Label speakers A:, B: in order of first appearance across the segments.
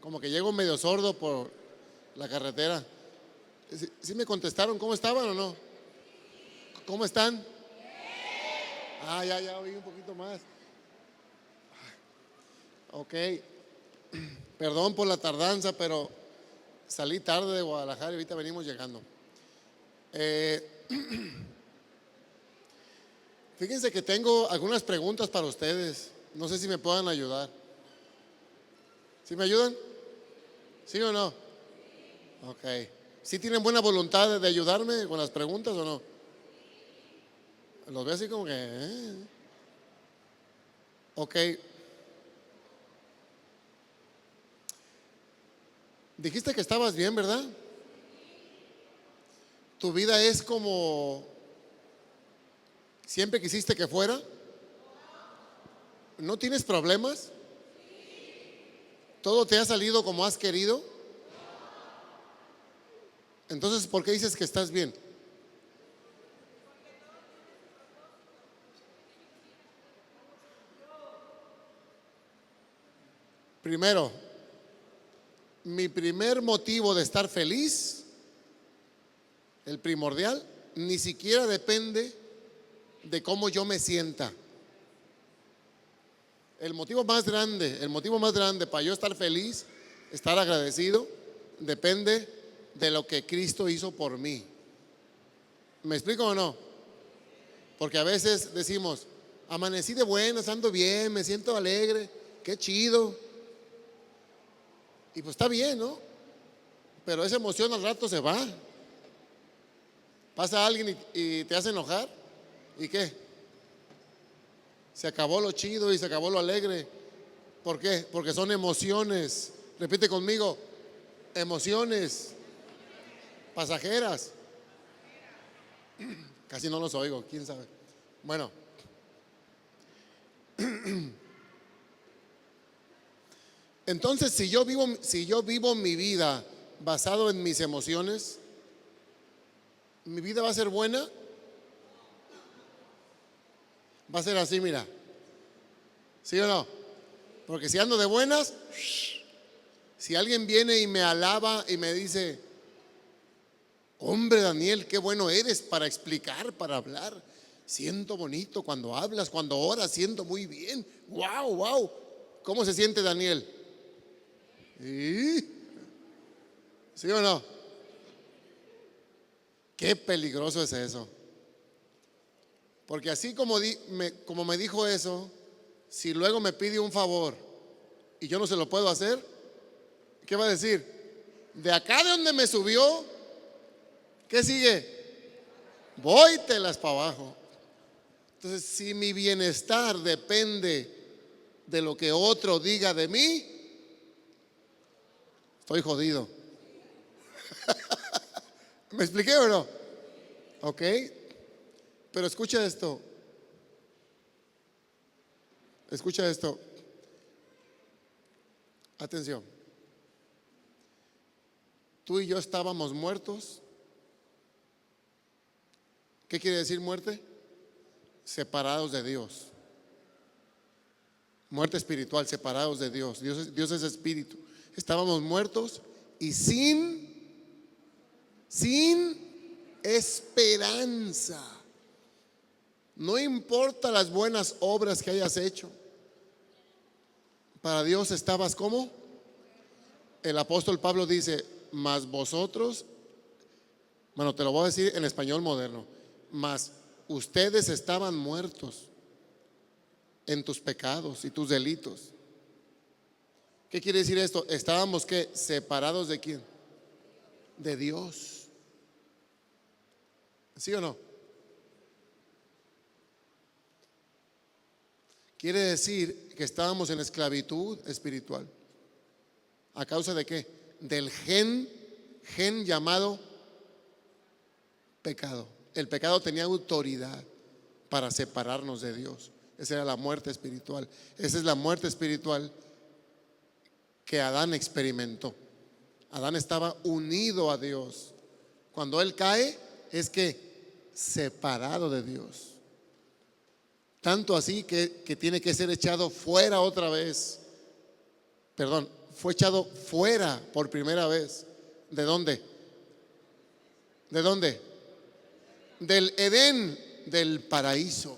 A: como que llego medio sordo por la carretera. ¿Sí me contestaron cómo estaban o no? ¿Cómo están? Ah, ya oí un poquito más. Ok, perdón por la tardanza, pero salí tarde de Guadalajara y ahorita venimos llegando. Eh, Fíjense que tengo algunas preguntas para ustedes. No sé si me puedan ayudar. ¿Sí me ayudan? ¿Sí o no? Ok. ¿Sí tienen buena voluntad de ayudarme con las preguntas o no? Los veo así como que... Ok. Dijiste que estabas bien, ¿verdad? ¿Tu vida es como siempre quisiste que fuera? ¿No tienes problemas? ¿Todo te ha salido como has querido? Entonces, ¿por qué dices que estás bien? Primero, mi primer motivo de estar feliz, el primordial, ni siquiera depende de cómo yo me sienta. El motivo más grande para yo estar feliz, estar agradecido, depende de lo que Cristo hizo por mí. ¿Me explico o no? Porque a veces decimos, amanecí de buenas, ando bien, me siento alegre, qué chido. Y pues está bien, ¿no? Pero esa emoción al rato se va. Pasa alguien y te hace enojar. ¿Y qué? Se acabó lo chido y se acabó lo alegre. ¿Por qué? Porque son emociones. Repite conmigo, emociones pasajeras. Casi no los oigo, quién sabe. Bueno, entonces si yo vivo mi vida basado en mis emociones, mi vida va a ser buena. Va a ser así, mira. ¿Sí o no? Porque si ando de buenas, si alguien viene y me alaba y me dice, hombre Daniel, qué bueno eres para explicar, para hablar. Siento bonito cuando hablas, cuando oras, siento muy bien. Wow, wow. ¿Cómo se siente Daniel? ¿Sí? ¿Sí o no? Qué peligroso es eso. Porque así como me dijo eso, si luego me pide un favor y yo no se lo puedo hacer, ¿qué va a decir? De acá de donde me subió, ¿qué sigue? Vóytelas para abajo. Entonces, si mi bienestar depende de lo que otro diga de mí, estoy jodido. ¿Me expliqué o no? Ok. Pero escucha esto. Escucha esto. Atención. Tú y yo estábamos muertos. ¿Qué quiere decir muerte? Separados de Dios. Muerte espiritual, separados de Dios. Dios es espíritu. Estábamos muertos y sin esperanza. No importa las buenas obras que hayas hecho. Para Dios estabas como. El apóstol Pablo dice, mas vosotros, bueno, te lo voy a decir en español moderno, mas ustedes estaban muertos en tus pecados y tus delitos. ¿Qué quiere decir esto? Estábamos ¿qué? Separados de quién? De Dios. ¿Sí o no? Quiere decir que estábamos en esclavitud espiritual. ¿A causa de qué? Del gen llamado pecado. El pecado tenía autoridad para separarnos de Dios. Esa era la muerte espiritual. Esa es la muerte espiritual que Adán experimentó. Adán estaba unido a Dios. Cuando él cae, es que separado de Dios. Tanto así que tiene que ser echado fuera otra vez perdón, fue echado fuera por primera vez. ¿De dónde? ¿De dónde? Del Edén, del paraíso.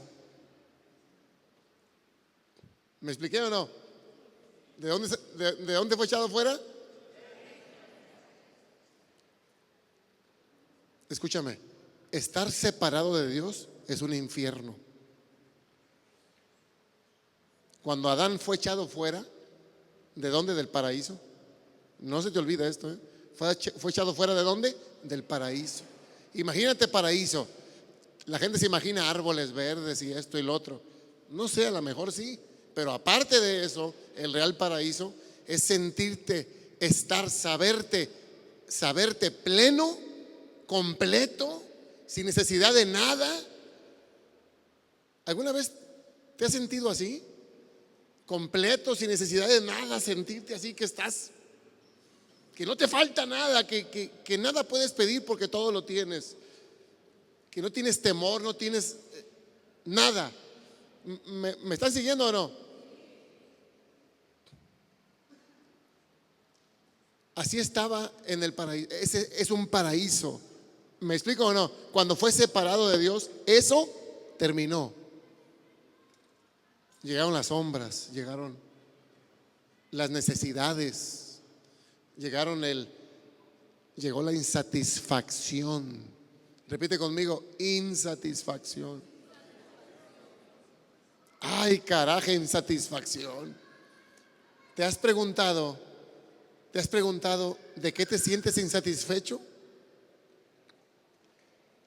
A: ¿Me expliqué o no? ¿De dónde fue echado fuera? Escúchame, estar separado de Dios es un infierno. Cuando Adán fue echado fuera, ¿de dónde? Del paraíso. No se te olvida esto, ¿eh? Fue echado fuera ¿de dónde? Del paraíso. Imagínate paraíso. La gente se imagina árboles verdes y esto y lo otro. No sé, a lo mejor sí, pero aparte de eso, el real paraíso es sentirte, estar, saberte pleno, completo, sin necesidad de nada. ¿Alguna vez te has sentido así? Completo, sin necesidad de nada, sentirte así que estás, que no te falta nada, que nada puedes pedir porque todo lo tienes, que no tienes temor, no tienes nada. ¿Me están siguiendo o no? Así estaba en el paraíso. Ese es un paraíso. ¿Me explico o no? Cuando fue separado de Dios, eso terminó. Llegaron las sombras, llegaron las necesidades, llegó la insatisfacción. Repite conmigo, insatisfacción. Ay, carajo, insatisfacción. ¿Te has preguntado de qué te sientes insatisfecho?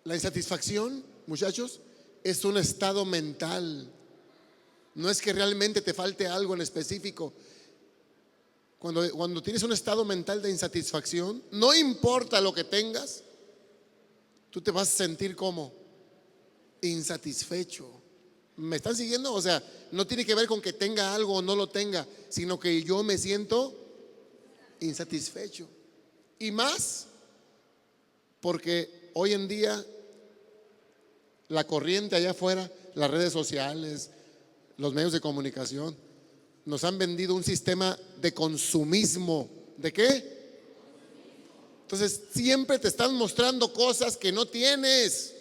A: La insatisfacción, muchachos, es un estado mental. No es que realmente te falte algo en específico. Cuando tienes un estado mental de insatisfacción, no importa lo que tengas, tú te vas a sentir como insatisfecho. ¿Me están siguiendo? O sea, no tiene que ver con que tenga algo o no lo tenga, sino que yo me siento insatisfecho. Y más porque hoy en día la corriente allá afuera, las redes sociales, los medios de comunicación, nos han vendido un sistema de consumismo. ¿De qué? Entonces siempre te están mostrando cosas que no tienes.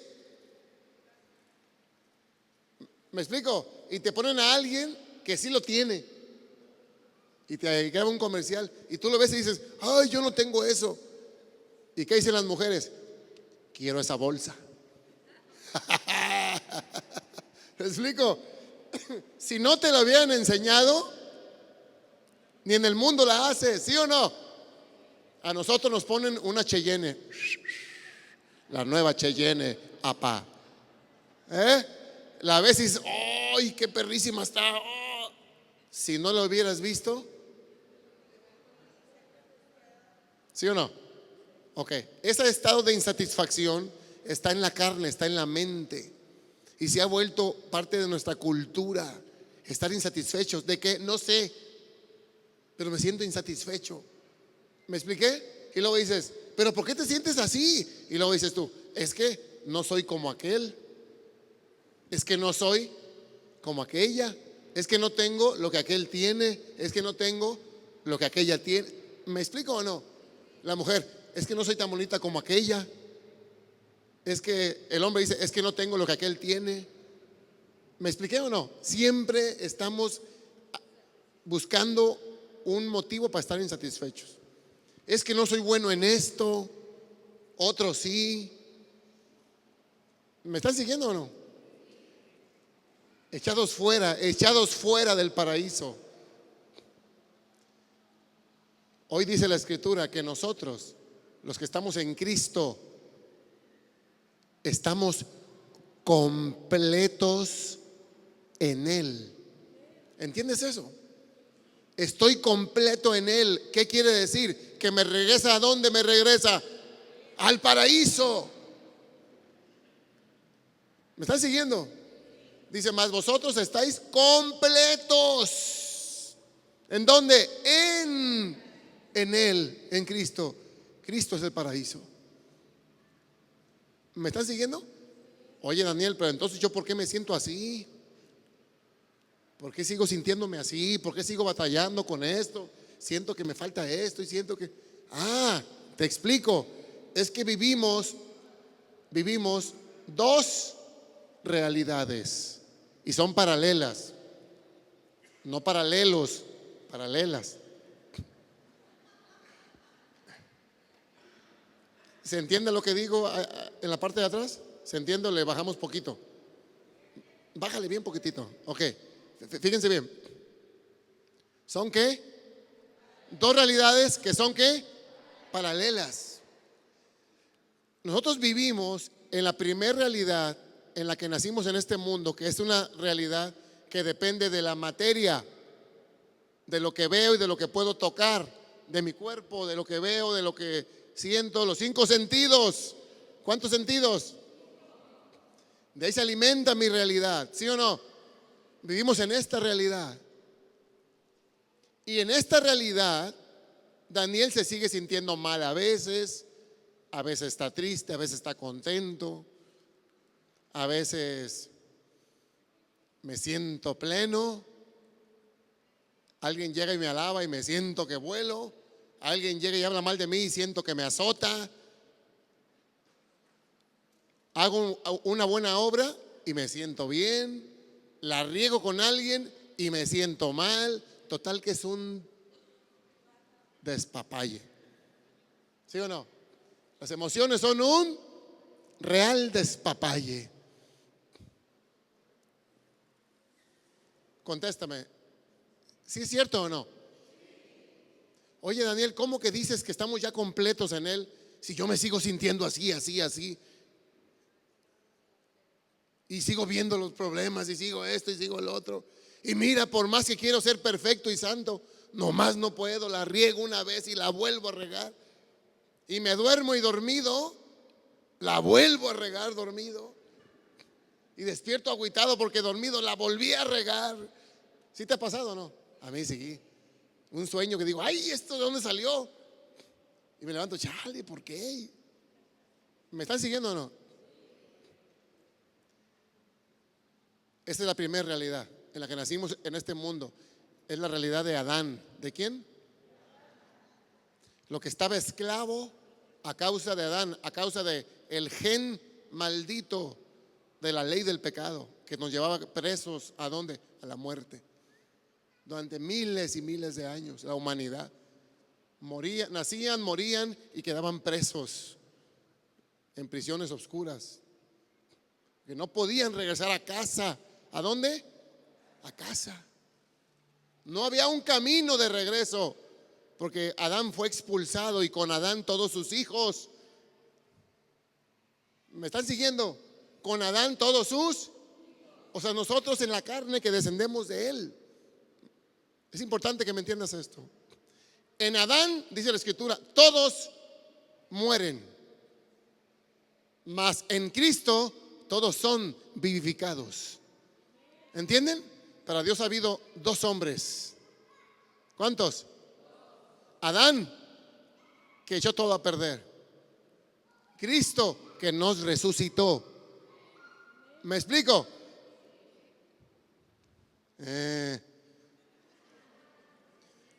A: ¿Me explico? Y te ponen a alguien que sí lo tiene y te graba un comercial y tú lo ves y dices, ay, yo no tengo eso. ¿Y qué dicen las mujeres? Quiero esa bolsa. ¿Me explico? Si no te lo habían enseñado, ni en el mundo la haces, ¿sí o no? A nosotros nos ponen una Cheyenne, la nueva Cheyenne, apá. La ves y dices, ¡ay, qué perrísima está! Oh. Si no lo hubieras visto, ¿sí o no? Ok, ese estado de insatisfacción está en la carne, está en la mente. Y se ha vuelto parte de nuestra cultura, estar insatisfechos. ¿De qué? No sé, pero me siento insatisfecho. ¿Me expliqué? Y luego dices, ¿pero por qué te sientes así? Y luego dices tú, es que no soy como aquel, es que no soy como aquella, es que no tengo lo que aquel tiene, es que no tengo lo que aquella tiene. ¿Me explico o no? La mujer, es que no soy tan bonita como aquella. Es que el hombre dice, es que no tengo lo que aquel tiene. ¿Me expliqué o no? Siempre estamos buscando un motivo para estar insatisfechos. Es que no soy bueno en esto, otro sí. ¿Me están siguiendo o no? Echados fuera del paraíso. Hoy dice la Escritura que nosotros, los que estamos en Cristo, estamos completos en Él. ¿Entiendes eso? Estoy completo en Él. ¿Qué quiere decir? Que me regresa. ¿A dónde me regresa? Al paraíso. ¿Me están siguiendo? Dice, más vosotros estáis completos. ¿En dónde? En Él, en Cristo. Cristo es el paraíso. ¿Me están siguiendo? Oye, Daniel, pero entonces yo ¿por qué me siento así? ¿Por qué sigo sintiéndome así? ¿Por qué sigo batallando con esto? siento que me falta esto y siento que... Te explico. Es que vivimos dos realidades y son paralelas, no paralelos, paralelas. ¿Se entiende lo que digo en la parte de atrás? ¿Se entiende o le bajamos poquito? Bájale bien poquitito. Ok, fíjense bien. ¿Son qué? Dos realidades que son qué? Paralelas. Nosotros vivimos en la primera realidad en la que nacimos en este mundo, que es una realidad que depende de la materia, de lo que veo y de lo que puedo tocar, de mi cuerpo, de lo que veo, de lo que siento, los 5 sentidos. ¿Cuántos sentidos? De ahí se alimenta mi realidad, ¿sí o no? Vivimos en esta realidad. Y en esta realidad, Daniel se sigue sintiendo mal a veces está triste, a veces está contento, a veces me siento pleno. Alguien llega y me alaba y me siento que vuelo. Alguien llega y habla mal de mí y siento que me azota. Hago una buena obra y me siento bien. La riego con alguien y me siento mal. Total que es un despapalle. ¿Sí o no? Las emociones son un real despapalle. Contéstame, ¿sí es cierto o no? Oye, Daniel, ¿cómo que dices que estamos ya completos en Él si yo me sigo sintiendo así? Y sigo viendo los problemas y sigo esto y sigo lo otro. Y mira, por más que quiero ser perfecto y santo, nomás no puedo, la riego una vez y la vuelvo a regar. Y me duermo y dormido, la vuelvo a regar dormido. Y despierto agüitado porque dormido la volví a regar. ¿Sí te ha pasado o no? A mí sí. Un sueño que digo, ay, ¿esto de dónde salió? Y me levanto, chale, ¿por qué? ¿Me están siguiendo o no? Esta es la primera realidad en la que nacimos en este mundo. Es la realidad de Adán. ¿De quién? Lo que estaba esclavo a causa de Adán, a causa de el gen maldito de la ley del pecado que nos llevaba presos. ¿A dónde? A la muerte. Durante miles y miles de años la humanidad nacían, morían y quedaban presos en prisiones oscuras, que no podían regresar a casa. ¿A dónde? A casa. No había un camino de regreso, porque Adán fue expulsado y con Adán todos sus hijos. ¿Me están siguiendo? Con Adán todos sus, o sea, nosotros en la carne que descendemos de él. Es importante que me entiendas esto. En Adán, dice la Escritura, todos mueren, mas en Cristo todos son vivificados. ¿Entienden? Para Dios ha habido 2 hombres. ¿Cuántos? Adán, que echó todo a perder. Cristo, que nos resucitó. ¿Me explico?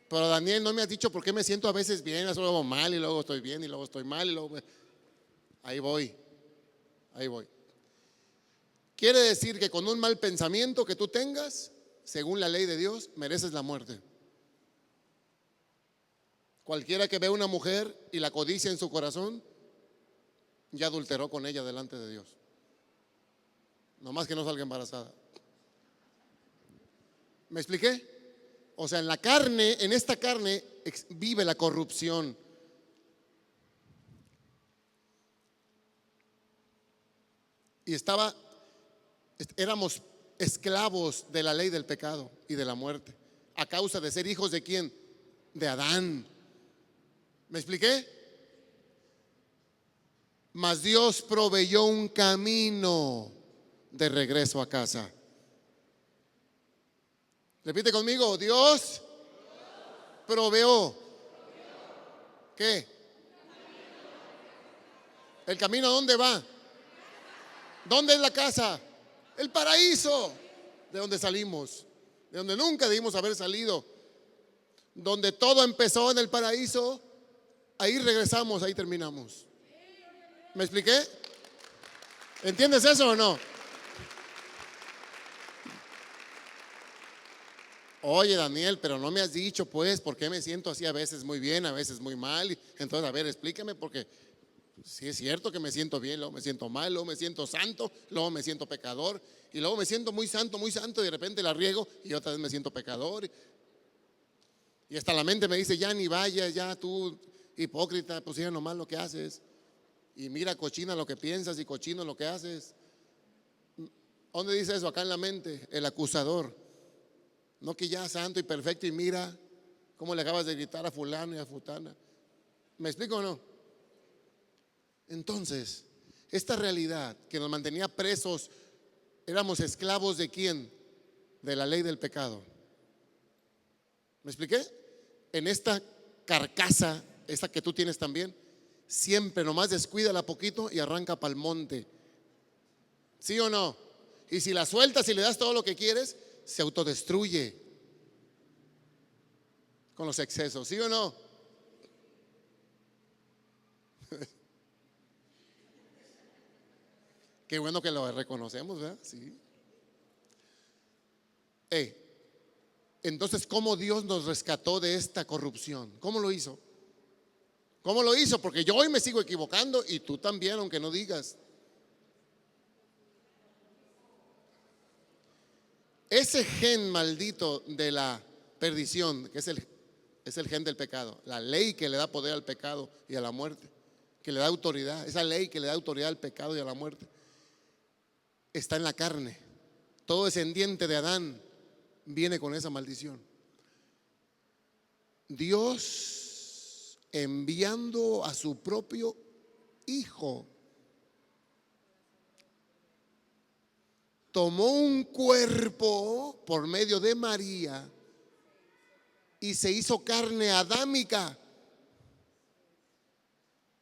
A: Pero Daniel, no me has dicho por qué me siento a veces bien, luego mal y luego estoy bien y luego estoy mal y luego... Ahí voy. Quiere decir que con un mal pensamiento que tú tengas, según la ley de Dios, mereces la muerte. Cualquiera que ve a una mujer y la codicia en su corazón, ya adulteró con ella delante de Dios. Nomás que no salga embarazada. ¿Me expliqué? O sea, en la carne, en esta carne vive la corrupción. Y éramos esclavos de la ley del pecado y de la muerte, a causa de ser hijos de quién? De Adán. ¿Me expliqué? Mas Dios proveyó un camino de regreso a casa. Repite conmigo, Dios proveó. ¿Qué? ¿El camino a dónde va? ¿Dónde es la casa? El paraíso, de donde salimos, de donde nunca debimos haber salido. donde todo empezó en el paraíso, ahí regresamos, ahí terminamos. ¿Me expliqué? ¿Entiendes eso o no? Oye, Daniel, pero no me has dicho pues por qué me siento así a veces muy bien, a veces muy mal. Entonces, a ver, explícame, porque sí es cierto que me siento bien, luego me siento mal, luego me siento santo, luego me siento pecador, y luego me siento muy santo, y de repente la riego y otra vez me siento pecador. Y hasta la mente me dice, ya ni vayas, ya tú hipócrita, pues mira nomás lo que haces. Y mira, cochina lo que piensas y cochino lo que haces. ¿Dónde dice eso? Acá en la mente, el acusador. No que ya santo y perfecto, y mira cómo le acabas de gritar a fulano y a futana. ¿Me explico o no? Entonces, esta realidad que nos mantenía presos, éramos esclavos ¿de quién? De la ley del pecado. ¿Me expliqué? En esta carcasa, esa que tú tienes también, siempre nomás descuídala poquito y arranca pa'l monte. ¿Sí o no? Y si la sueltas y le das todo lo que quieres, se autodestruye con los excesos. ¿Sí o no? Qué bueno que lo reconocemos, ¿verdad? Sí. Entonces, ¿cómo Dios nos rescató de esta corrupción? ¿Cómo lo hizo? ¿Cómo lo hizo? Porque yo hoy me sigo equivocando y tú también, aunque no digas. Ese gen maldito de la perdición, que es el gen del pecado, la ley que le da poder al pecado y a la muerte, que le da autoridad, esa ley que le da autoridad al pecado y a la muerte, está en la carne. Todo descendiente de Adán viene con esa maldición. Dios, enviando a su propio Hijo, tomó un cuerpo por medio de María y se hizo carne adámica.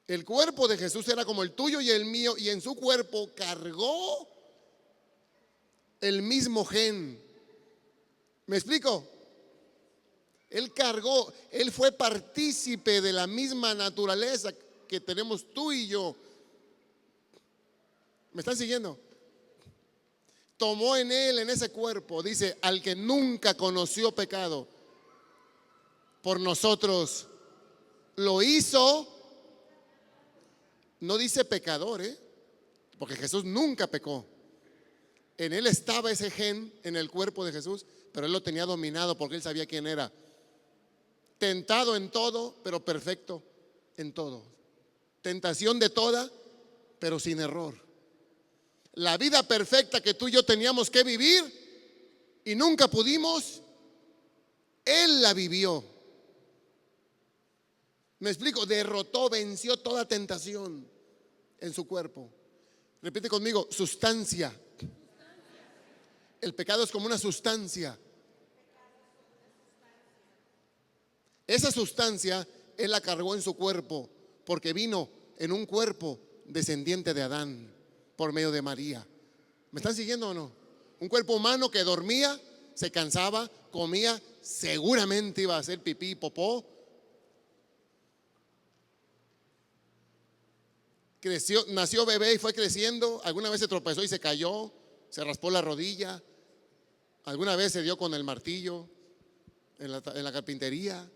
A: El cuerpo de Jesús era como el tuyo y el mío, y en su cuerpo cargó el mismo gen. ¿Me explico? Él cargó, él fue partícipe de la misma naturaleza que tenemos tú y yo. ¿Me están siguiendo? Tomó en él, en ese cuerpo, dice, al que nunca conoció pecado, por nosotros lo hizo. No dice pecador, porque Jesús nunca pecó. En él estaba ese gen en el cuerpo de Jesús, pero él lo tenía dominado porque él sabía quién era. Tentado en todo, pero perfecto en todo. Tentación de toda, pero sin error. La vida perfecta que tú y yo teníamos que vivir y nunca pudimos, él la vivió. Me explico, derrotó, venció toda tentación en su cuerpo. Repite conmigo, sustancia. El pecado es como una sustancia. Esa sustancia él la cargó en su cuerpo porque vino en un cuerpo descendiente de Adán por medio de María. ¿Me están siguiendo o no? Un cuerpo humano que dormía, se cansaba, comía, seguramente iba a hacer pipí, popó. Creció, nació bebé y fue creciendo. Alguna vez se tropezó y se cayó, se raspó la rodilla. Alguna vez se dio con el martillo en la carpintería.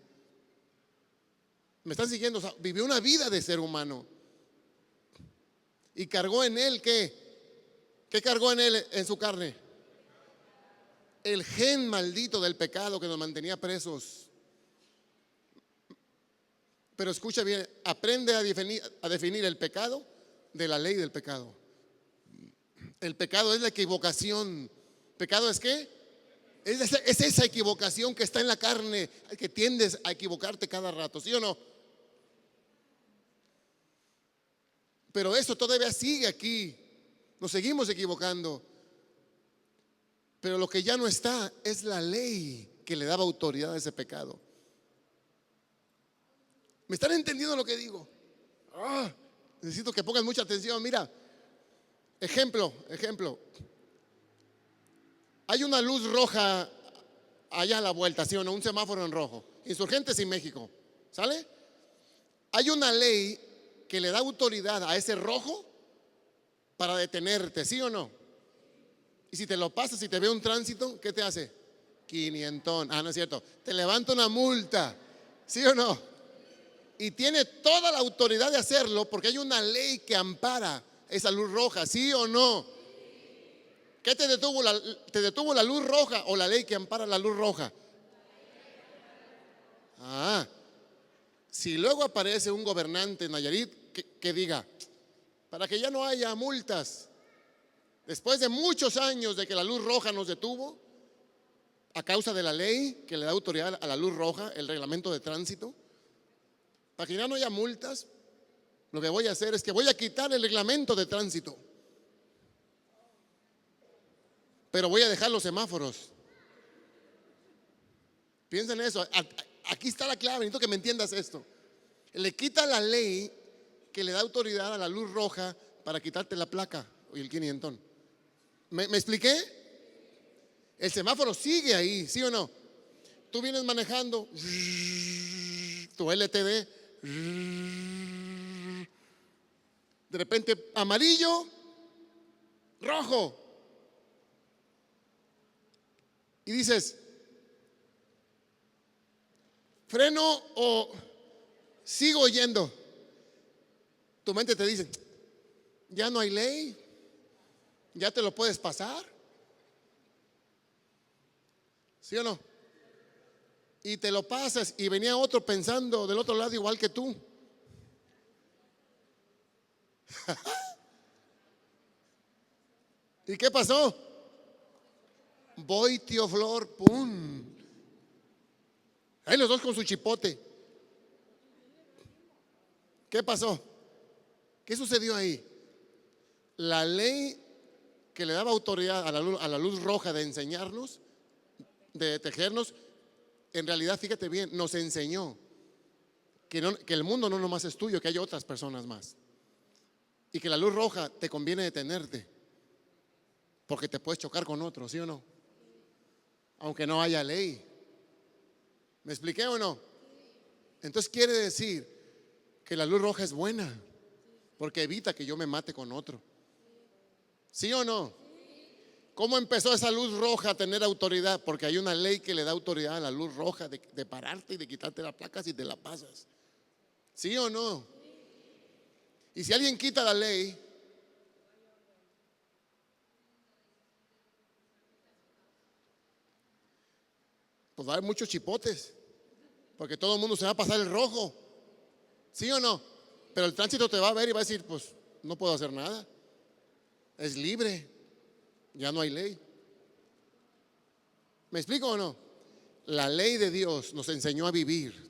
A: ¿Me están siguiendo? O sea, vivió una vida de ser humano. Y cargó en él, ¿qué? ¿Qué cargó en él, en su carne? El gen maldito del pecado que nos mantenía presos. Pero escucha bien, aprende a definir el pecado de la ley del pecado. El pecado es la equivocación. ¿Pecado es qué? Es esa equivocación que está en la carne, que tiendes a equivocarte cada rato, ¿sí o no? Pero eso todavía sigue aquí. Nos seguimos equivocando. Pero lo que ya no está es la ley que le daba autoridad a ese pecado. ¿Me están entendiendo lo que digo? Necesito que pongan mucha atención. Mira, ejemplo. Hay una luz roja allá a la vuelta, ¿sí o no? Un semáforo en rojo. Insurgentes y México. ¿Sale? Hay una ley que le da autoridad a ese rojo para detenerte, ¿sí o no? Y si te lo pasas y te ve un tránsito, ¿qué te hace? 500. Ah, no es cierto. Te levanta una multa, ¿sí o no? Y tiene toda la autoridad de hacerlo porque hay una ley que ampara esa luz roja, ¿sí o no? ¿Qué te detuvo? ¿Te detuvo la luz roja o la ley que ampara la luz roja? Ah, si luego aparece un gobernante en Nayarit que diga, para que ya no haya multas, después de muchos años de que la luz roja nos detuvo, a causa de la ley que le da autoridad a la luz roja, el reglamento de tránsito, para que ya no haya multas, lo que voy a hacer es que voy a quitar el reglamento de tránsito, pero voy a dejar los semáforos. Piensen en eso. Aquí está la clave, necesito que me entiendas esto. Le quita la ley que le da autoridad a la luz roja para quitarte la placa y el 500. ¿Me expliqué? El semáforo sigue ahí, ¿sí o no? Tú vienes manejando tu LTD, de repente amarillo, rojo, y dices, ¿freno o sigo yendo? Tu mente te dice, ya no hay ley, ya te lo puedes pasar, ¿sí o no? Y te lo pasas y venía otro pensando del otro lado igual que tú. ¿Y qué pasó? Voy, tío Flor, pum. Ahí los dos con su chipote. ¿Qué pasó? ¿Qué sucedió ahí? La ley que le daba autoridad a la luz roja de enseñarnos, de tejernos, en realidad, fíjate bien, nos enseñó que el mundo no nomás es tuyo, que hay otras personas más. Y que la luz roja te conviene detenerte, porque te puedes chocar con otro, ¿sí o no? Aunque no haya ley. ¿Me expliqué o no? Entonces quiere decir que la luz roja es buena, porque evita que yo me mate con otro. ¿Sí o no? ¿Cómo empezó esa luz roja a tener autoridad? Porque hay una ley que le da autoridad a la luz roja de pararte y de quitarte la placa si te la pasas. ¿Sí o no? Y si alguien quita la ley, pues va a haber muchos chipotes, porque todo el mundo se va a pasar el rojo. ¿Sí o no? Pero el tránsito te va a ver y va a decir, pues no puedo hacer nada. Es libre, ya no hay ley. ¿Me explico o no? La ley de Dios nos enseñó a vivir.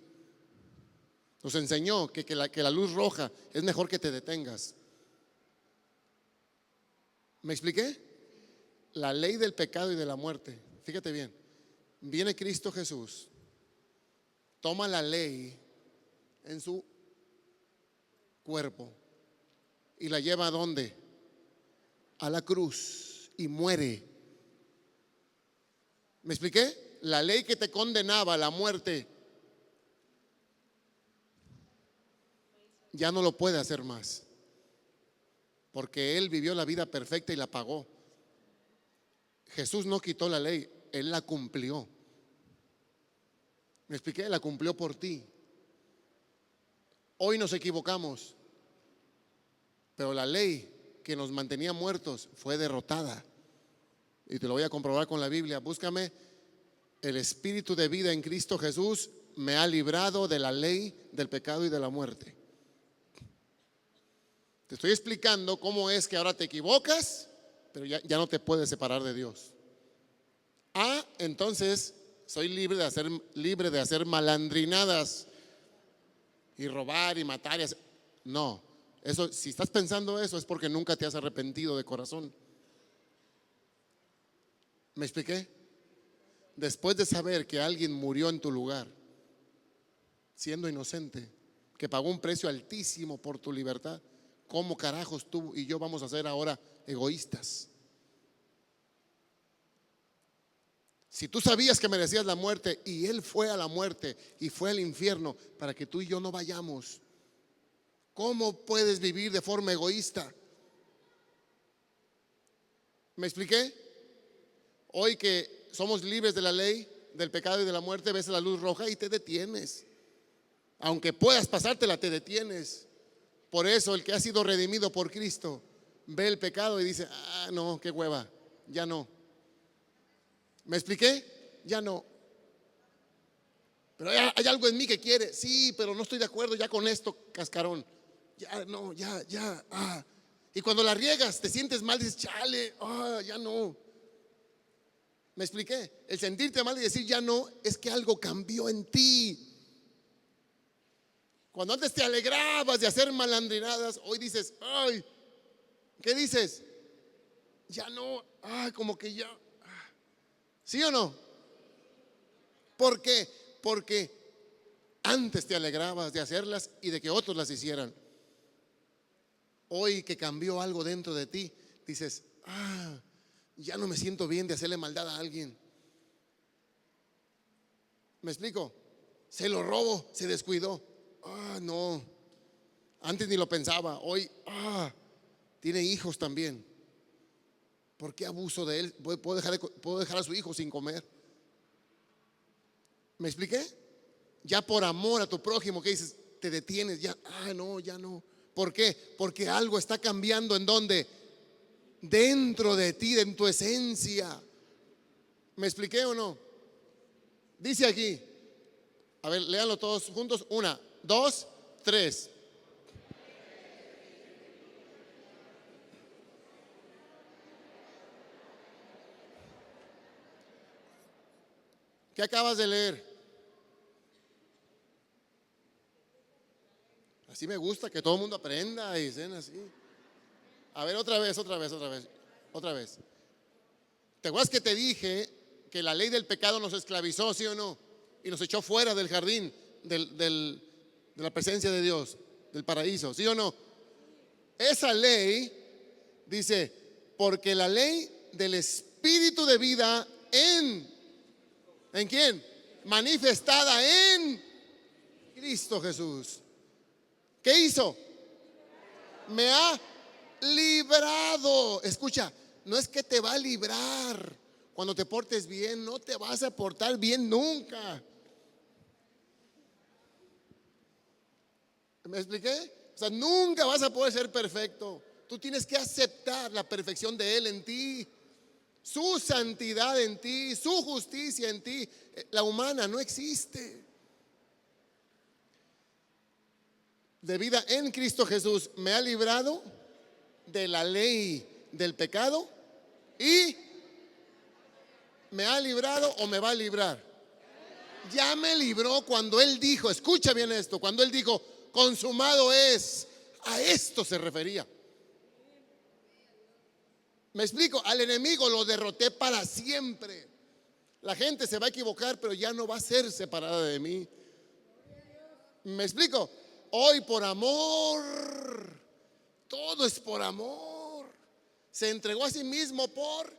A: Nos enseñó que la luz roja es mejor que te detengas. ¿Me expliqué? La ley del pecado y de la muerte. Fíjate bien. Viene Cristo Jesús, toma la ley en su cuerpo y la lleva ¿a dónde? A la cruz y muere. ¿Me expliqué? La ley que te condenaba a la muerte ya no lo puede hacer más, porque Él vivió la vida perfecta y la pagó. Jesús no quitó la ley, Él la cumplió. ¿Me expliqué? La cumplió por ti. Hoy nos equivocamos, pero la ley que nos mantenía muertos fue derrotada. Y te lo voy a comprobar con la Biblia. Búscame: el espíritu de vida en Cristo Jesús me ha librado de la ley del pecado y de la muerte. Te estoy explicando cómo es que ahora te equivocas, pero ya no te puedes separar de Dios. Entonces soy libre de hacer malandrinadas y robar y matar No, eso, si estás pensando eso, es porque nunca te has arrepentido de corazón. ¿Me expliqué? Después de saber que alguien murió en tu lugar, siendo inocente, que pagó un precio altísimo por tu libertad, ¿cómo carajos tú y yo vamos a ser ahora egoístas? Si tú sabías que merecías la muerte y Él fue a la muerte y fue al infierno para que tú y yo no vayamos, ¿cómo puedes vivir de forma egoísta? ¿Me expliqué? Hoy que somos libres de la ley, del pecado y de la muerte, ves la luz roja y te detienes. Aunque puedas pasártela, te detienes. Por eso el que ha sido redimido por Cristo ve el pecado y dice: ah, no, qué hueva, ya no. ¿Me expliqué? Ya no. Pero hay algo en mí que quiere. Sí, pero no estoy de acuerdo ya con esto, cascarón. Ya no, ya. Y cuando la riegas, te sientes mal, dices: chale, ya no. ¿Me expliqué? El sentirte mal y decir ya no es que algo cambió en ti. Cuando antes te alegrabas de hacer malandrinadas, hoy dices: ay, ¿qué dices? Ya no, como que ya. ¿Sí o no? ¿Por qué? Porque antes te alegrabas de hacerlas y de que otros las hicieran. Hoy que cambió algo dentro de ti, dices: ya no me siento bien de hacerle maldad a alguien. ¿Me explico? Se lo robo, se descuidó. No, antes ni lo pensaba. Hoy, tiene hijos también. ¿Por qué abuso de él? Puedo dejar a su hijo sin comer. ¿Me expliqué? Ya por amor a tu prójimo, ¿qué dices? Te detienes, ya, no, ya no. ¿Por qué? Porque algo está cambiando. ¿En dónde? Dentro de ti, en tu esencia. ¿Me expliqué o no? Dice aquí, a ver, léanlo todos juntos. 1, 2, 3. ¿Qué acabas de leer? Así me gusta que todo el mundo aprenda y sean así. A ver, otra vez. ¿Te acuerdas que te dije que la ley del pecado nos esclavizó, sí o no? Y nos echó fuera del jardín, de la presencia de Dios, del paraíso, ¿sí o no? Esa ley dice: porque la ley del espíritu de vida ¿en quién? Manifestada en Cristo Jesús. ¿Qué hizo? Me ha librado. Escucha, no es que te va a librar cuando te portes bien, no te vas a portar bien nunca. ¿Me expliqué? O sea, nunca vas a poder ser perfecto. Tú tienes que aceptar la perfección de Él en ti, su santidad en ti, su justicia en ti. La humana no existe. De vida en Cristo Jesús me ha librado de la ley del pecado y me ha librado o me va a librar. Ya me libró cuando Él dijo, escucha bien esto, cuando Él dijo consumado es, a esto se refería. Me explico, al enemigo lo derroté para siempre. La gente se va a equivocar, pero ya no va a ser separada de mí. Me explico, hoy por amor, todo es por amor. Se entregó a sí mismo por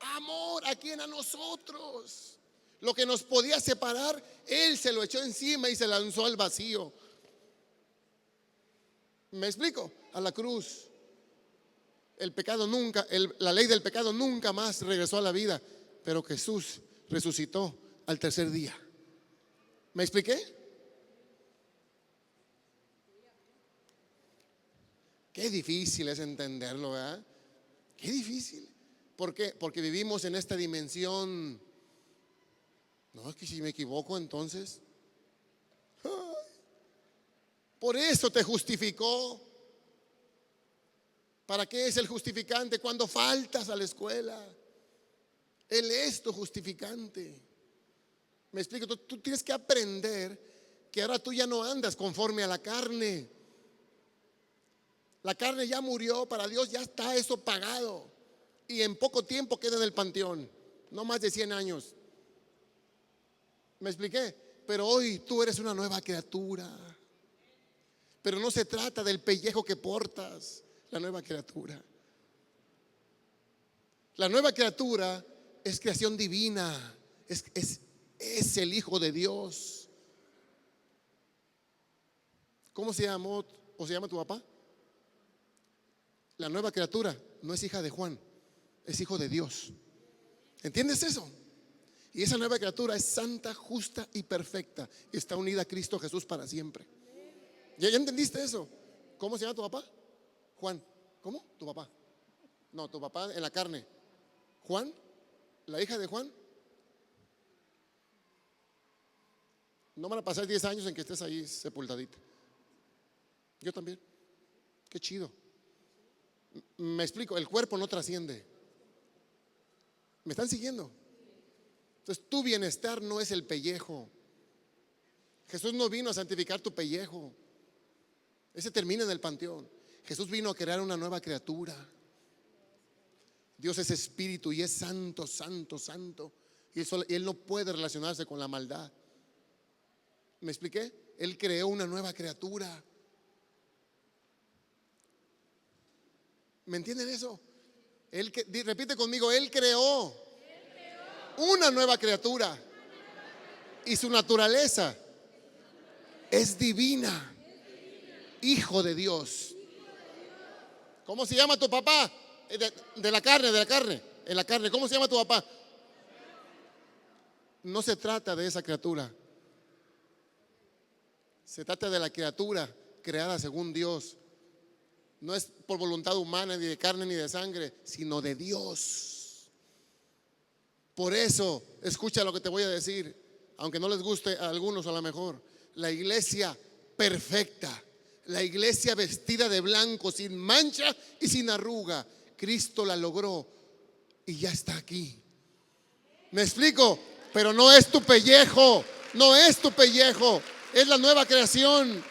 A: amor. ¿A quién? A nosotros. Lo que nos podía separar, Él se lo echó encima y se lanzó al vacío. ¿Me explico? A la cruz. El pecado nunca, la ley del pecado nunca más regresó a la vida, pero Jesús resucitó al tercer día. ¿Me expliqué? Qué difícil es entenderlo, ¿verdad? Qué difícil. ¿Por qué? Porque vivimos en esta dimensión. No, es que si me equivoco entonces. Por eso te justificó. ¿Para qué es el justificante? Cuando faltas a la escuela. Él es tu justificante. Me explico, tú tienes que aprender que ahora tú ya no andas conforme a la carne. La carne ya murió, para Dios ya está eso pagado. Y en poco tiempo queda en el panteón, no más de 100 años. ¿Me expliqué? Pero hoy tú eres una nueva criatura. Pero no se trata del pellejo que portas. La nueva criatura. La nueva criatura es creación divina, Es el Hijo de Dios. ¿Cómo se llamó o se llama tu papá? La nueva criatura no es hija de Juan, es hijo de Dios. ¿Entiendes eso? Y esa nueva criatura es santa, justa y perfecta. Y está unida a Cristo Jesús para siempre. ¿Ya entendiste eso? ¿Cómo se llama tu papá? Juan. ¿Cómo? Tu papá. No, tu papá en la carne. Juan, la hija de Juan. No van a pasar 10 años en que estés ahí sepultadita. Yo también. Qué chido. Me explico, el cuerpo no trasciende. ¿Me están siguiendo? Entonces tu bienestar no es el pellejo. Jesús no vino a santificar tu pellejo. Ese termina en el panteón. Jesús vino a crear una nueva criatura. Dios es espíritu y es santo, santo, santo. Y Él no puede relacionarse con la maldad. ¿Me expliqué? Él creó una nueva criatura. ¿Me entienden eso? Repite conmigo, Él creó una nueva criatura. Y su naturaleza es divina. Hijo de Dios. ¿Cómo se llama tu papá? De la carne, en la carne. ¿Cómo se llama tu papá? No se trata de esa criatura. Se trata de la criatura creada según Dios. No es por voluntad humana, ni de carne, ni de sangre, sino de Dios. Por eso, escucha lo que te voy a decir, aunque no les guste a algunos a lo mejor. La iglesia perfecta, la iglesia vestida de blanco, sin mancha y sin arruga, Cristo la logró y ya está aquí. ¿Me explico? Pero no es tu pellejo, no es tu pellejo, es la nueva creación.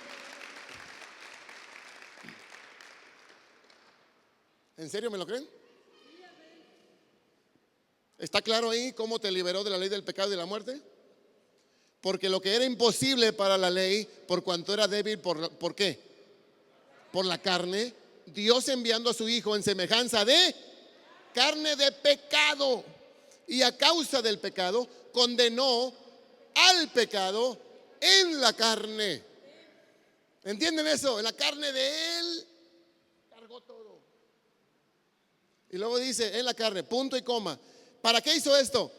A: ¿En serio me lo creen? ¿Está claro ahí cómo te liberó de la ley del pecado y de la muerte? Porque lo que era imposible para la ley, por cuanto era débil, ¿por qué? Por la carne, Dios enviando a su Hijo en semejanza de carne de pecado, y a causa del pecado condenó al pecado en la carne. ¿Entienden eso? En la carne de Él cargó todo. Y luego dice en la carne, punto y coma. ¿Para qué hizo esto?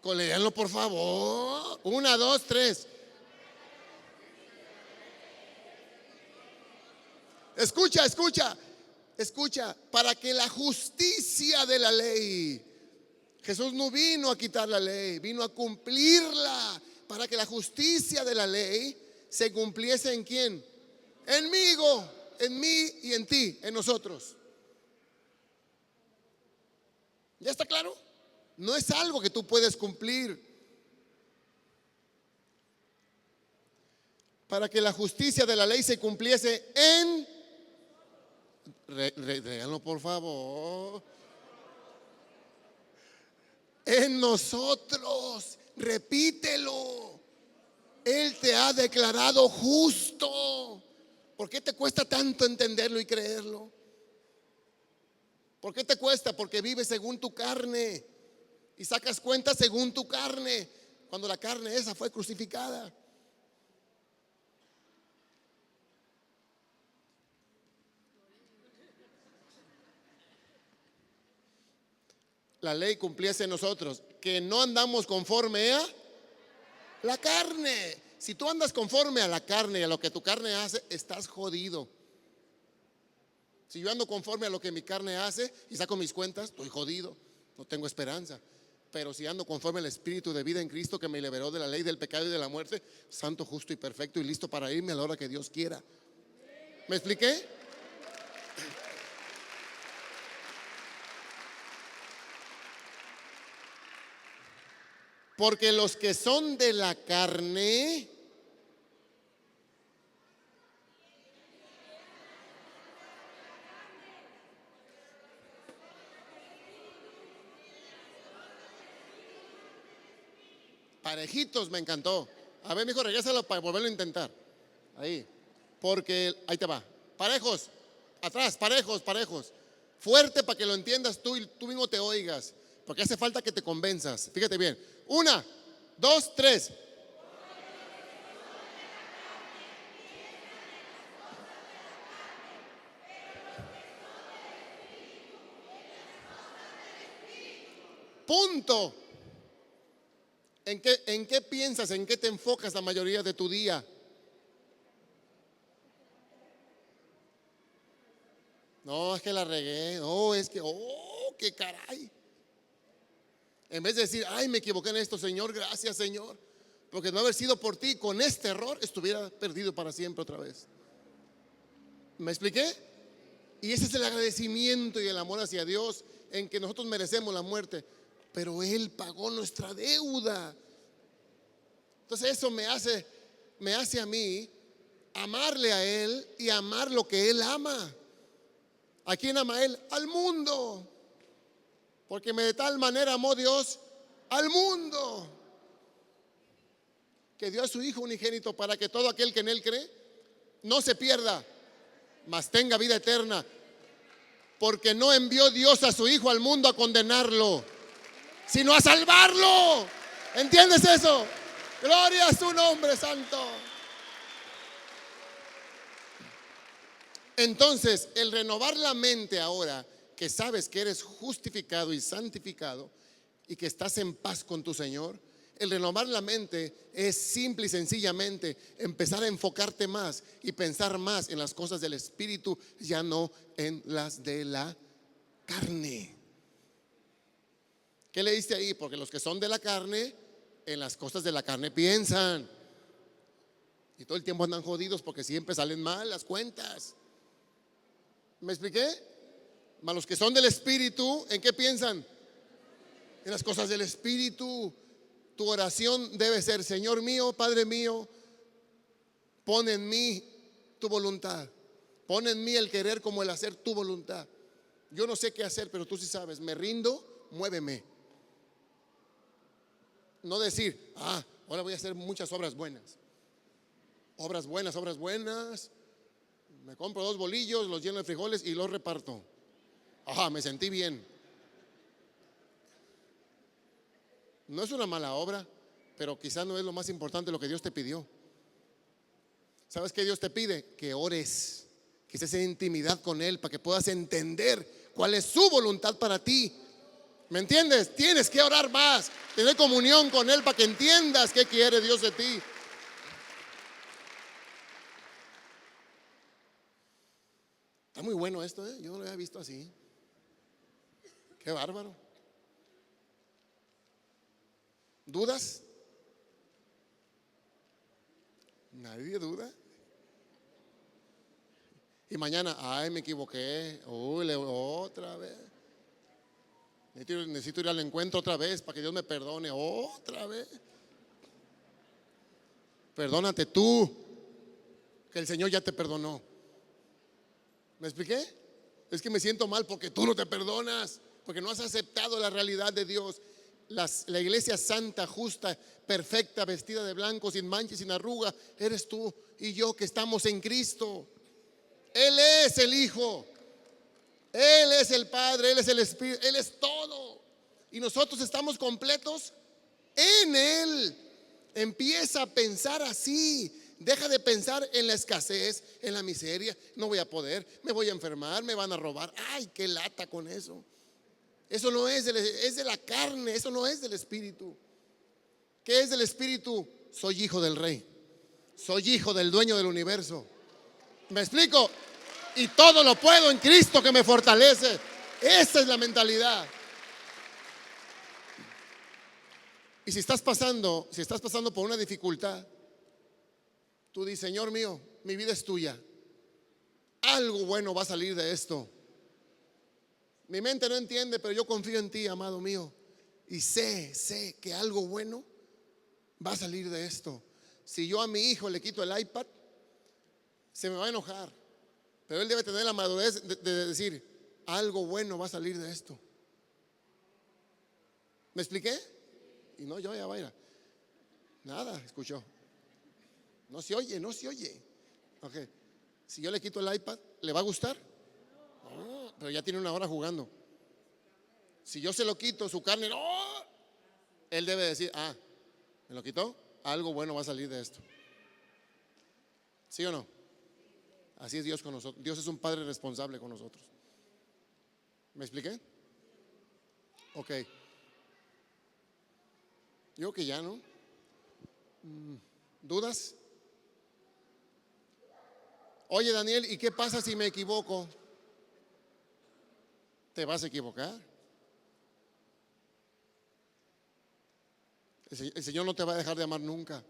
A: Léanlo por favor. 1, 2, 3. Escucha, escucha, escucha. Para que la justicia de la ley. Jesús no vino a quitar la ley, vino a cumplirla. Para que la justicia de la ley se cumpliese ¿en quién? Enmigo, en mí y en ti, en nosotros. ¿Ya está claro? No es algo que tú puedes cumplir. Para que la justicia de la ley se cumpliese en... Réganlo por favor. En nosotros. Repítelo. Él te ha declarado justo. ¿Por qué te cuesta tanto entenderlo y creerlo? ¿Por qué te cuesta? Porque vives según tu carne y sacas cuenta según tu carne, cuando la carne esa fue crucificada. La ley cumpliese en nosotros, que no andamos conforme a la carne. Si tú andas conforme a la carne y a lo que tu carne hace, estás jodido. Si yo ando conforme a lo que mi carne hace y saco mis cuentas, estoy jodido, no tengo esperanza. Pero si ando conforme al Espíritu de vida en Cristo, que me liberó de la ley del pecado y de la muerte, santo, justo y perfecto y listo para irme a la hora que Dios quiera. ¿Me expliqué? Porque los que son de la carne parejitos, me encantó. A ver, mijo, regrésalo para volverlo a intentar. Ahí. Porque, ahí te va. Parejos, atrás, parejos, parejos. Fuerte para que lo entiendas tú y tú mismo te oigas. porque hace falta que te convenzas. Fíjate bien. 1, 2, 3. Punto. ¿En qué piensas? ¿En qué te enfocas la mayoría de tu día? No, es que la regué. No, es que, oh, qué caray. En vez de decir, ay, me equivoqué en esto, Señor, gracias, Señor. Porque no haber sido por ti, con este error, estuviera perdido para siempre otra vez. ¿Me expliqué? Y ese es el agradecimiento y el amor hacia Dios, en que nosotros merecemos la muerte, pero Él pagó nuestra deuda. Entonces eso me hace a mí amarle a Él y amar lo que Él ama. ¿A quién ama Él? Al mundo. Porque de tal manera amó Dios al mundo, que dio a su Hijo unigénito para que todo aquel que en Él cree no se pierda, mas tenga vida eterna. Porque no envió Dios a su Hijo al mundo a condenarlo, sino a salvarlo. ¿Entiendes eso? Gloria a su nombre santo. Entonces, el renovar la mente ahora que sabes que eres justificado y santificado y que estás en paz con tu Señor, el renovar la mente es simple y sencillamente empezar a enfocarte más y pensar más en las cosas del Espíritu, ya no en las de la carne. ¿Qué leíste ahí? Porque los que son de la carne, en las cosas de la carne piensan, y todo el tiempo andan jodidos porque siempre salen mal las cuentas. ¿Me expliqué? Mas los que son del Espíritu, ¿en qué piensan? En las cosas del Espíritu. Tu oración debe ser: Señor mío, Padre mío, pon en mí tu voluntad. Pon en mí el querer como el hacer tu voluntad. Yo no sé qué hacer, pero tú sí sabes. Me rindo, muéveme. No decir, ahora voy a hacer muchas obras buenas. Obras buenas, obras buenas. Me compro 2 bolillos, los lleno de frijoles y los reparto. Me sentí bien. No es una mala obra, pero quizás no es lo más importante lo que Dios te pidió. ¿Sabes qué Dios te pide? Que ores, que estés en intimidad con Él para que puedas entender cuál es su voluntad para ti. ¿Me entiendes? Tienes que orar más, tener comunión con Él para que entiendas qué quiere Dios de ti. Está muy bueno esto, ¿eh? Yo no lo había visto así. Qué bárbaro. ¿Dudas? Nadie duda. Y mañana, me equivoqué. Otra vez. Necesito ir al encuentro otra vez para que Dios me perdone otra vez. Perdónate tú, que el Señor ya te perdonó. ¿Me expliqué? Es que me siento mal porque tú no te perdonas, porque no has aceptado la realidad de Dios. La iglesia santa, justa, perfecta, vestida de blanco, sin mancha y sin arruga, eres tú y yo que estamos en Cristo. Él es el Hijo, Él es el Padre, Él es el Espíritu, Él es todo. Y nosotros estamos completos en Él. Empieza a pensar así. Deja de pensar en la escasez, en la miseria. No voy a poder, me voy a enfermar, me van a robar. Ay, qué lata con eso. Eso no es de la carne, eso no es del Espíritu. ¿Qué es del Espíritu? Soy hijo del Rey, soy hijo del dueño del universo. ¿Me explico? Y todo lo puedo en Cristo que me fortalece. Esa es la mentalidad. Y si estás pasando por una dificultad, tú dices: Señor mío, mi vida es tuya. Algo bueno va a salir de esto. Mi mente no entiende, pero yo confío en ti, amado mío. Y sé que algo bueno va a salir de esto. Si yo a mi hijo le quito el iPad, se me va a enojar. Pero él debe tener la madurez de decir: algo bueno va a salir de esto. ¿Me expliqué? Y no, yo ya vaya. Nada, escuchó. No se oye. Okay. Si yo le quito el iPad, ¿le va a gustar? No, pero ya tiene 1 hora jugando. Si yo se lo quito, su carne, ¡no! Él debe decir, ah, ¿me lo quitó? Algo bueno va a salir de esto. ¿Sí o no? Así es Dios con nosotros. Dios es un padre responsable con nosotros. ¿Me expliqué? Ok. Yo que ya, ¿no? ¿Dudas? Oye, Daniel, ¿y qué pasa si me equivoco? Te vas a equivocar. El Señor no te va a dejar de amar nunca.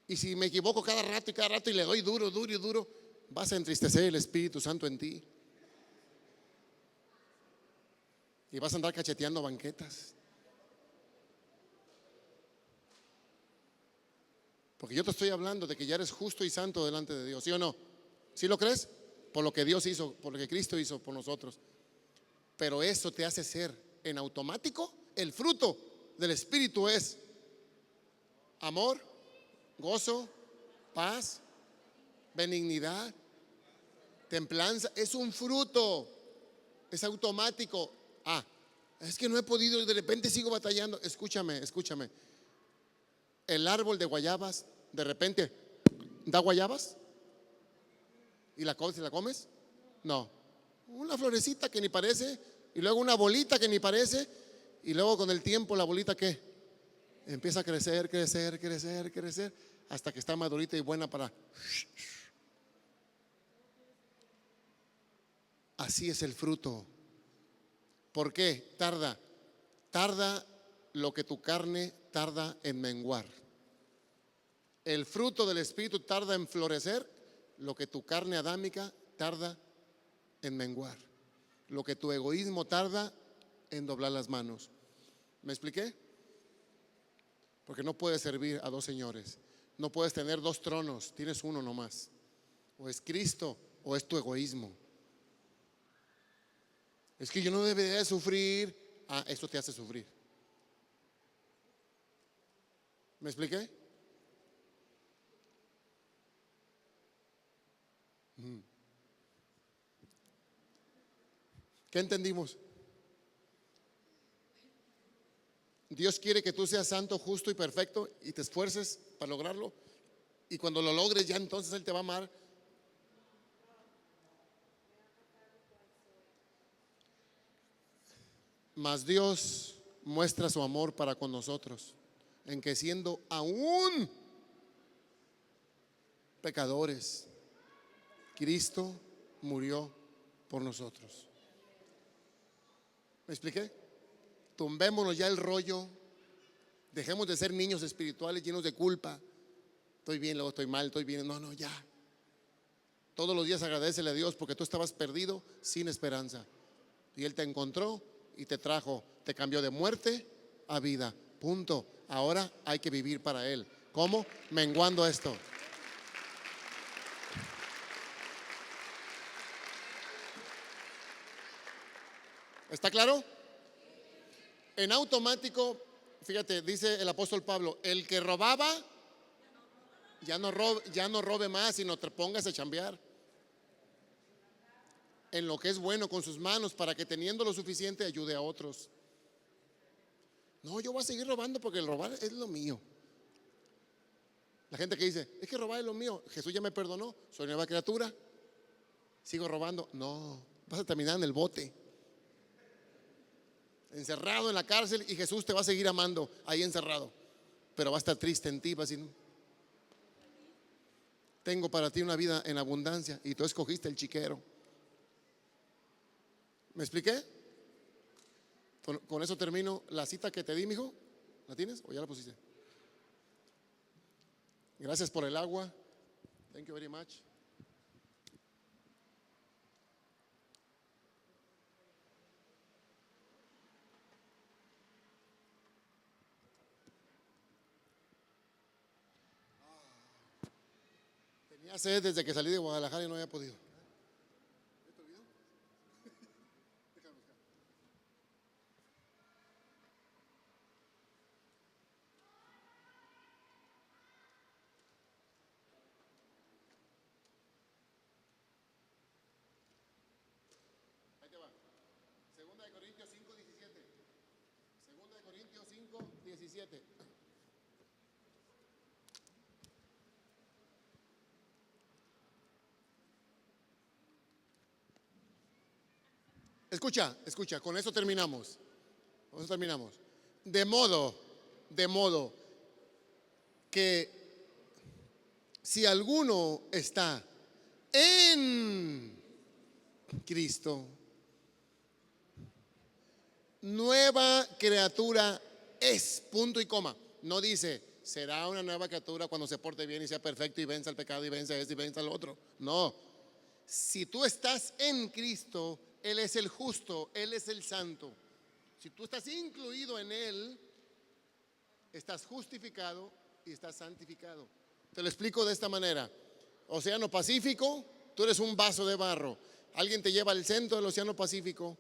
A: Y si me equivoco cada rato y le doy duro, duro y duro, vas a entristecer el Espíritu Santo en ti. Y vas a andar cacheteando banquetas. Porque yo te estoy hablando de que ya eres justo y santo delante de Dios, ¿sí o no? ¿Sí lo crees? Por lo que Dios hizo, por lo que Cristo hizo por nosotros. Pero eso te hace ser en automático. El fruto del Espíritu es amor, gozo, paz, benignidad, templanza. Es un fruto, es automático. Ah, es que no he podido y de repente sigo batallando. Escúchame, escúchame. El árbol de guayabas de repente da guayabas y la comes. No, una florecita que ni parece y luego una bolita que ni parece y luego con el tiempo la bolita que empieza a crecer, crecer, crecer, crecer hasta que está madurita y buena para. Así es el fruto. ¿Por qué? Tarda lo que tu carne tarda en menguar. El fruto del Espíritu tarda en florecer lo que tu carne adámica tarda en menguar. Lo que tu egoísmo tarda en doblar las manos. ¿Me expliqué? Porque no puedes servir a dos señores. No puedes tener dos tronos, tienes uno nomás. O es Cristo o es tu egoísmo. Es que yo no debería de sufrir. Ah, esto te hace sufrir. ¿Me expliqué? ¿Qué entendimos? Dios quiere que tú seas santo, justo y perfecto y te esfuerces para lograrlo. Y cuando lo logres ya entonces Él te va a amar. Mas Dios muestra su amor para con nosotros en que siendo aún pecadores, Cristo murió por nosotros. ¿Me expliqué? Tumbémonos ya el rollo. Dejemos de ser niños espirituales llenos de culpa. Estoy bien, luego estoy mal, estoy bien. No, no, ya. Todos los días agradécele a Dios porque tú estabas perdido sin esperanza. Y Él te encontró y te trajo, te cambió de muerte a vida. Punto. Ahora hay que vivir para Él. ¿Cómo? Menguando esto. ¿Está claro? En automático, fíjate, dice el apóstol Pablo, el que robaba, ya no robe más, sino te pongas a chambear en lo que es bueno con sus manos para que teniendo lo suficiente ayude a otros. No, yo voy a seguir robando porque el robar es lo mío. La gente que dice, es que robar es lo mío, Jesús ya me perdonó, soy nueva criatura, sigo robando. No, vas a terminar en el bote, encerrado en la cárcel y Jesús te va a seguir amando ahí encerrado, pero va a estar triste en ti, va a decir, tengo para ti una vida en abundancia y tú escogiste el chiquero. ¿Me expliqué? Con eso termino. La cita que te di, mijo, ¿la tienes o ya la pusiste? Gracias por el agua. Thank you very much. Tenía sed desde que salí de Guadalajara y no había podido. Ahí te va. de Corintios 5:17. Segunda de Corintios 5:17. Escucha, escucha, con eso terminamos. Con eso terminamos. De modo que si alguno está en Cristo, nueva criatura es, punto y coma. No dice, será una nueva criatura cuando se porte bien y sea perfecto y venza el pecado y venza esto y venza el otro. No, si tú estás en Cristo, Él es el justo, Él es el santo. Si tú estás incluido en Él, estás justificado y estás santificado. Te lo explico de esta manera. Océano Pacífico, tú eres un vaso de barro. Alguien te lleva al centro del Océano Pacífico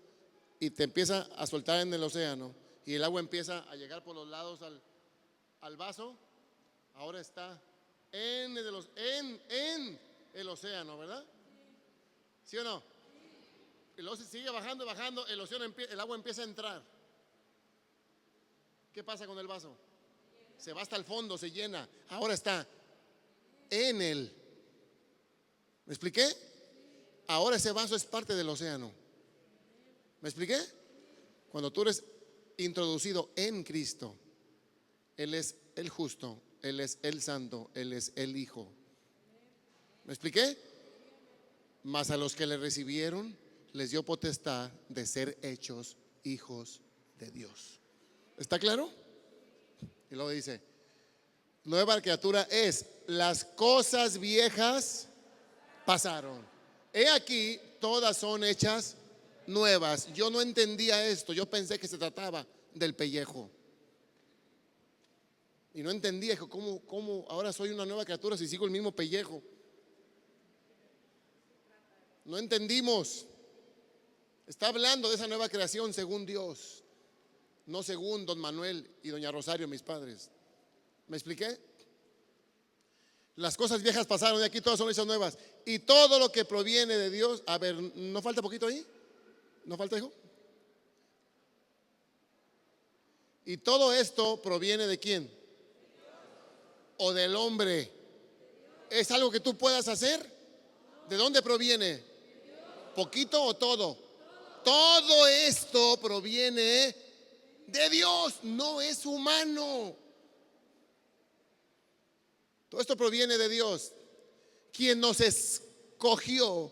A: y te empieza a soltar en el océano y el agua empieza a llegar por los lados al vaso. Ahora está en el océano, ¿verdad? ¿Sí o no? Y luego se sigue bajando, bajando, el agua empieza a entrar. ¿Qué pasa con el vaso? Se va hasta el fondo, se llena. Ahora está en él. ¿Me expliqué? Ahora ese vaso es parte del océano. ¿Me expliqué? Cuando tú eres introducido en Cristo, Él es el justo, Él es el santo, Él es el Hijo. ¿Me expliqué? Mas a los que le recibieron, les dio potestad de ser hechos hijos de Dios. ¿Está claro? Y luego dice, nueva criatura es, las cosas viejas pasaron. He aquí, todas son hechas nuevas. Yo no entendía esto, yo pensé que se trataba del pellejo. Y no entendía cómo ahora soy una nueva criatura si sigo el mismo pellejo. No entendimos. Está hablando de esa nueva creación según Dios, no según don Manuel y doña Rosario, mis padres. ¿Me expliqué? Las cosas viejas pasaron y aquí todas son hechas nuevas. Y todo lo que proviene de Dios. A ver, ¿no falta poquito ahí? ¿No falta, hijo? Y todo esto proviene de quién? O del hombre. ¿Es algo que tú puedas hacer? ¿De dónde proviene? ¿Poquito o todo? Todo esto proviene de Dios, no es humano. Todo esto proviene de Dios, quien nos escogió,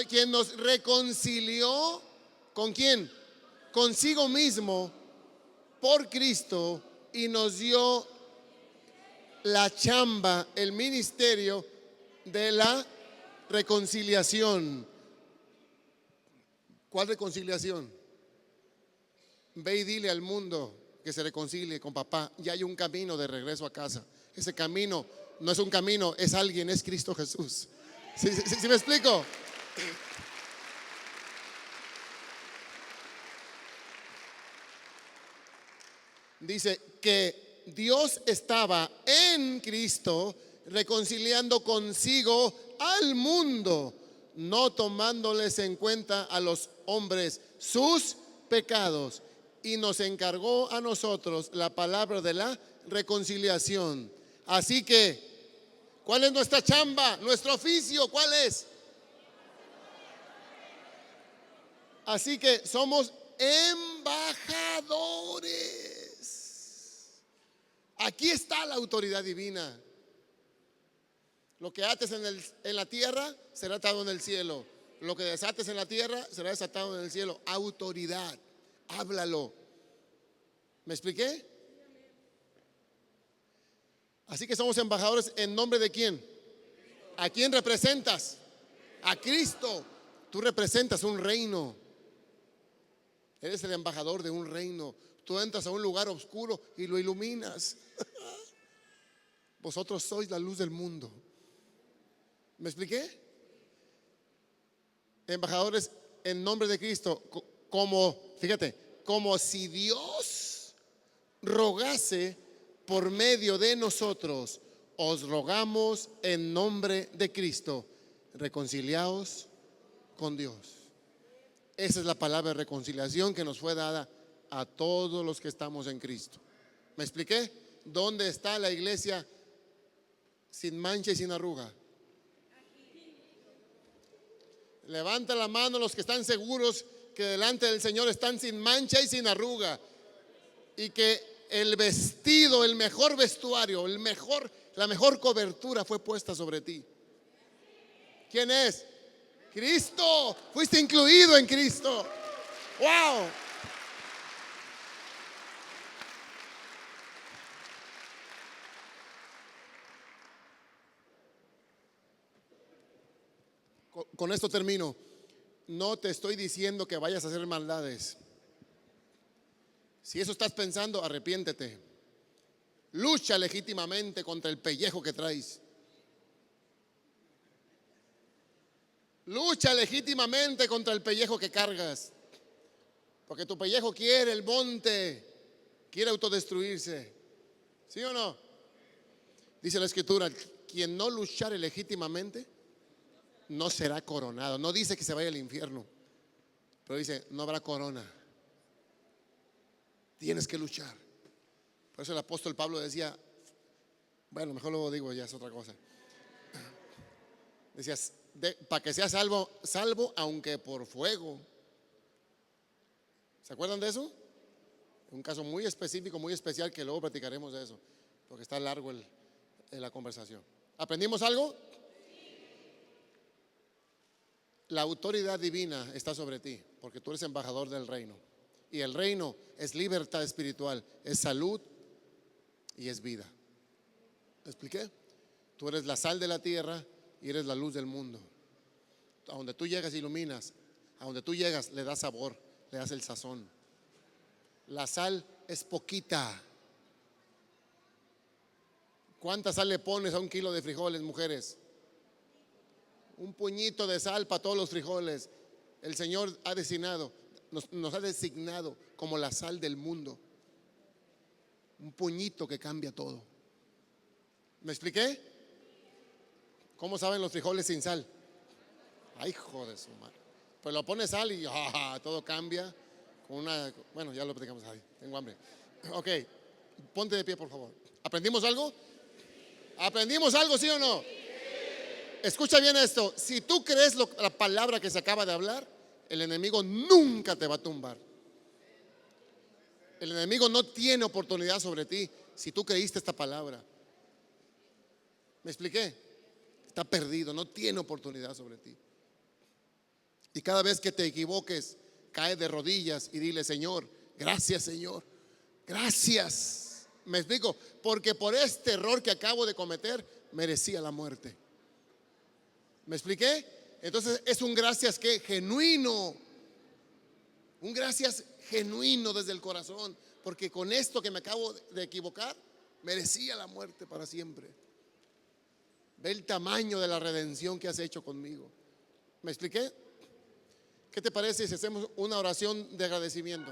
A: quien nos reconcilió. ¿Con quién? Consigo mismo por Cristo y nos dio la chamba, el ministerio de la reconciliación. ¿Cuál reconciliación? Ve y dile al mundo que se reconcilie con papá. Ya hay un camino de regreso a casa. Ese camino no es un camino, es alguien, es Cristo Jesús. ¿Sí me explico? Dice que Dios estaba en Cristo reconciliando consigo al mundo, no tomándoles en cuenta a los hombres sus pecados, y nos encargó a nosotros la palabra de la reconciliación. Así que, ¿cuál es nuestra chamba? Nuestro oficio, ¿cuál es? Así que somos embajadores. Aquí está la autoridad divina. Lo que ates en la tierra será atado en el cielo. Lo que desates en la tierra será desatado en el cielo. Autoridad, háblalo. ¿Me expliqué? Así que somos embajadores en nombre de quién. ¿A quién representas? A Cristo. Tú representas un reino. Eres el embajador de un reino. Tú entras a un lugar oscuro y lo iluminas. Vosotros sois la luz del mundo. ¿Me expliqué? Embajadores en nombre de Cristo, como, fíjate, como si Dios rogase por medio de nosotros. Os rogamos en nombre de Cristo, reconciliaos con Dios. Esa es la palabra de reconciliación que nos fue dada a todos los que estamos en Cristo. ¿Me expliqué? ¿Dónde está la iglesia sin mancha y sin arruga? Levanta la mano los que están seguros que delante del Señor están sin mancha y sin arruga, y que el vestido, el mejor vestuario, la mejor cobertura fue puesta sobre ti. ¿Quién es? Cristo. Fuiste incluido en Cristo. ¡Wow! Con esto termino. No te estoy diciendo que vayas a hacer maldades. Si eso estás pensando, arrepiéntete. Lucha legítimamente contra el pellejo que traes. Lucha legítimamente contra el pellejo que cargas. Porque tu pellejo quiere el monte, quiere autodestruirse. ¿Sí o no? Dice la Escritura, quien no luchare legítimamente no será coronado. No dice que se vaya al infierno, pero dice, no habrá corona. Tienes que luchar. Por eso el apóstol Pablo decía, bueno, mejor luego digo, ya es otra cosa. Decías, para que seas salvo aunque por fuego. ¿Se acuerdan de eso? Un caso muy específico, muy especial, que luego platicaremos de eso, porque está largo la conversación. ¿Aprendimos algo? La autoridad divina está sobre ti, porque tú eres embajador del reino. Y el reino es libertad espiritual, es salud y es vida. ¿Te expliqué? Tú eres la sal de la tierra y eres la luz del mundo. A donde tú llegas iluminas, a donde tú llegas le das sabor, le das el sazón. La sal es poquita. ¿Cuánta sal le pones a un kilo de frijoles, mujeres? Un puñito de sal para todos los frijoles. El Señor ha designado, nos ha designado como la sal del mundo. Un puñito que cambia todo. ¿Me expliqué? ¿Cómo saben los frijoles sin sal? Ay, joder, su madre. Pues lo pones sal y todo cambia. Bueno, ya lo platicamos. Ay, tengo hambre. Ok, ponte de pie, por favor. ¿Aprendimos algo? ¿Aprendimos algo, sí o no? Escucha bien esto. Si tú crees la palabra que se acaba de hablar, el enemigo nunca te va a tumbar. El enemigo no tiene oportunidad sobre ti si tú creíste esta palabra. ¿Me expliqué? Está perdido, no tiene oportunidad sobre ti. Y cada vez que te equivoques, cae de rodillas y dile, Señor, gracias, Señor, gracias. ¿Me explico? Porque por este error que acabo de cometer merecía la muerte. ¿Me expliqué? Entonces es un gracias que genuino, un gracias genuino desde el corazón, porque con esto que me acabo de equivocar merecía la muerte para siempre. Ve el tamaño de la redención que has hecho conmigo. ¿Me expliqué? ¿Qué te parece si hacemos una oración de agradecimiento?